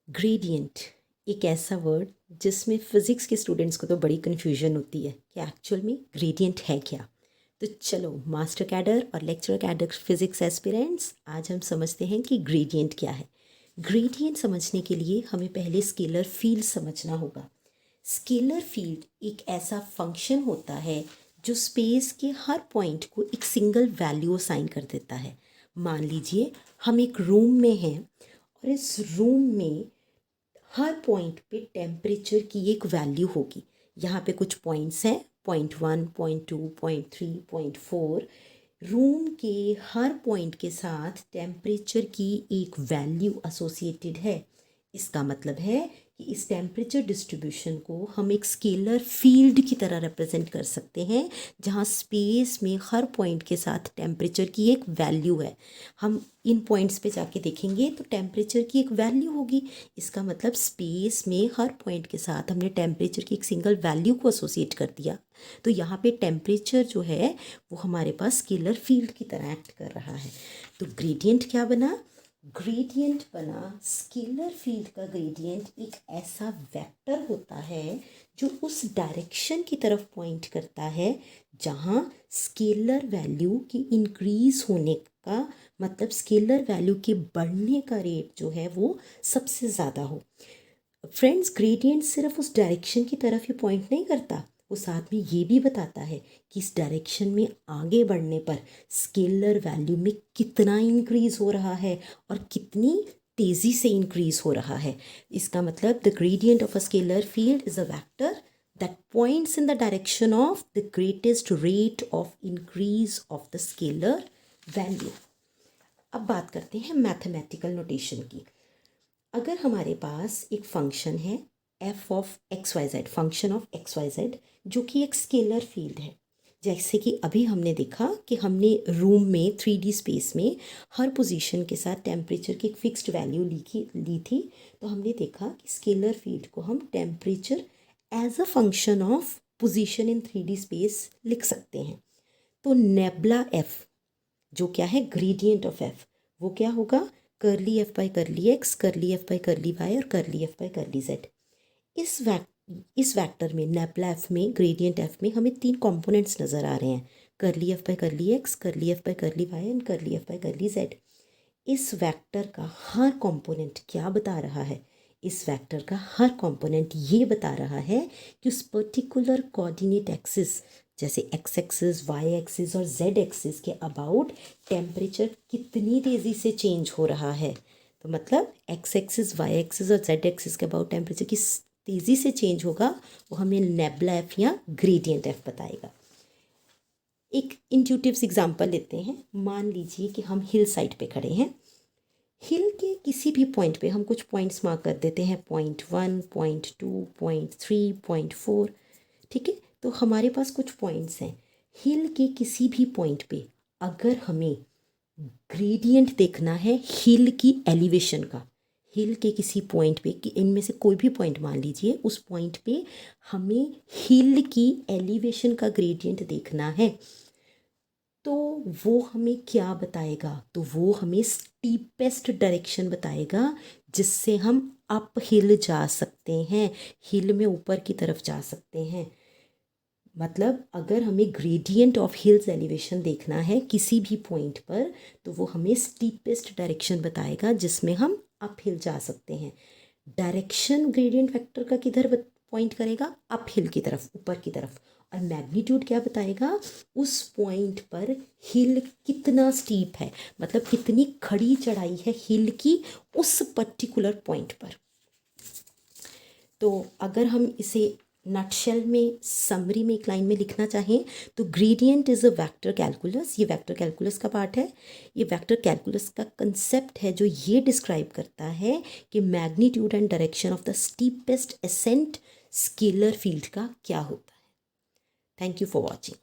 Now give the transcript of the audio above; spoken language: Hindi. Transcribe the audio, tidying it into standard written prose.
ग्रेडियंट एक ऐसा वर्ड जिसमें फ़िज़िक्स के स्टूडेंट्स को तो बड़ी कन्फ्यूजन होती है कि एक्चुअल में ग्रेडियंट है क्या। तो चलो मास्टर कैडर और लेक्चरर कैडर फिज़िक्स एस्पिरेंट्स, आज हम समझते हैं कि ग्रेडियंट क्या है। ग्रेडियंट समझने के लिए हमें पहले स्केलर फील्ड समझना होगा। स्केलर फील्ड एक ऐसा फंक्शन होता है जो स्पेस के हर पॉइंट को एक सिंगल वैल्यू असाइन कर देता है। मान लीजिए हम एक रूम में हैं और इस रूम में हर पॉइंट पे टेम्परेचर की एक वैल्यू होगी। यहाँ पे कुछ पॉइंट्स हैं, .1, .2, .3, .4। रूम के हर पॉइंट के साथ टेम्परेचर की एक वैल्यू एसोसिएटेड है। इसका मतलब है कि इस टेम्परेचर डिस्ट्रीब्यूशन को हम एक स्केलर फील्ड की तरह रिप्रेजेंट कर सकते हैं, जहाँ स्पेस में हर पॉइंट के साथ टेम्परेचर की एक वैल्यू है। हम इन पॉइंट्स पे जाके देखेंगे तो टेम्परेचर की एक वैल्यू होगी। इसका मतलब स्पेस में हर पॉइंट के साथ हमने टेम्परेचर की एक सिंगल वैल्यू को एसोसिएट कर दिया। तो यहाँ पे टेम्परेचर जो है वो हमारे पास स्केलर फील्ड की तरह एक्ट कर रहा है। तो ग्रेडियंट क्या बना? ग्रेडियंट बना स्केलर फील्ड का ग्रेडियंट एक ऐसा वेक्टर होता है जो उस डायरेक्शन की तरफ पॉइंट करता है जहाँ स्केलर वैल्यू की इंक्रीज होने का मतलब स्केलर वैल्यू के बढ़ने का रेट जो है वो सबसे ज़्यादा हो। फ्रेंड्स, ग्रेडियंट सिर्फ उस डायरेक्शन की तरफ ही पॉइंट नहीं करता, वो साथ में ये भी बताता है कि इस डायरेक्शन में आगे बढ़ने पर स्केलर वैल्यू में कितना इंक्रीज हो रहा है और कितनी तेज़ी से इंक्रीज हो रहा है। इसका मतलब the gradient of a scalar field is a vector that points in the direction of the greatest rate of increase of the scalar value. अब बात करते हैं मैथमेटिकल नोटेशन की। अगर हमारे पास एक फंक्शन है f of X Y Z, function of X Y Z, जो कि एक स्केलर फील्ड है, जैसे कि अभी हमने देखा कि हमने रूम में 3D स्पेस में हर पोजीशन के साथ टेम्परेचर की एक फिक्स्ड वैल्यू ली थी। तो हमने देखा कि स्केलर फील्ड को हम temperature as a function of position in 3D space लिख सकते हैं। तो नेबुला एफ जो क्या है ग्रेडियंट ऑफ एफ, वो क्या होगा? Curly F by curly X, curly F by curly Y और curly F by curly Z. इस वेक्टर में नेबुला एफ में ग्रेडियंट एफ में हमें 3 कंपोनेंट्स नज़र आ रहे हैं, curly F by curly X, curly F by curly Y and curly F by curly Z. इस वेक्टर का हर कंपोनेंट क्या बता रहा है? इस वेक्टर का हर कंपोनेंट ये बता रहा है कि उस पर्टिकुलर कोऑर्डिनेट एक्सिस जैसे एक्स एक्सिस, वाई एक्सिस और जेड एक्सिस के अबाउट टेम्परेचर कितनी तेज़ी से चेंज हो रहा है। तो मतलब एक्स एक्सिस, वाई एक्सिस और जेड एक्सिस के अबाउट टेम्परेचर किस तेज़ी से चेंज होगा वो हमें नेबुला एफ या ग्रेडियंट एफ बताएगा। एक इंट्यूटिव एग्जांपल लेते हैं। मान लीजिए कि हम हिल साइड पे खड़े हैं। हिल के किसी भी पॉइंट पे हम कुछ पॉइंट्स मार्क कर देते हैं, .1, .2, .3, .4। ठीक है, तो हमारे पास कुछ पॉइंट्स हैं। हिल के किसी भी पॉइंट पे अगर हमें ग्रेडियंट देखना है हिल की एलिवेशन का, हिल के किसी पॉइंट पे कि इनमें से कोई भी पॉइंट मान लीजिए, उस पॉइंट पे हमें हिल की एलिवेशन का ग्रेडियंट देखना है, तो वो हमें क्या बताएगा? तो वो हमें स्टीपेस्ट डायरेक्शन बताएगा जिससे हम अप हिल जा सकते हैं, हिल में ऊपर की तरफ जा सकते हैं। मतलब अगर हमें ग्रेडियंट ऑफ हिल्स एलिवेशन देखना है किसी भी पॉइंट पर, तो वो हमें स्टीपेस्ट डायरेक्शन बताएगा जिसमें हम अप हिल जा सकते हैं। डायरेक्शन ग्रेडियंट वेक्टर का किधर पॉइंट करेगा? अप हिल की तरफ, ऊपर की तरफ। और मैग्नीट्यूड क्या बताएगा? उस पॉइंट पर हिल कितना स्टीप है, मतलब कितनी खड़ी चढ़ाई है हिल की उस पर्टिकुलर पॉइंट पर। तो अगर हम इसे नटशेल में, समरी में, एक लाइन में लिखना चाहें तो gradient is a vector calculus. ये वेक्टर कैलकुलस का पार्ट है। ये वेक्टर कैलकुलस का कंसेप्ट है जो ये डिस्क्राइब करता है कि magnitude and direction of the steepest ascent scalar field का क्या होता है। Thank you for watching.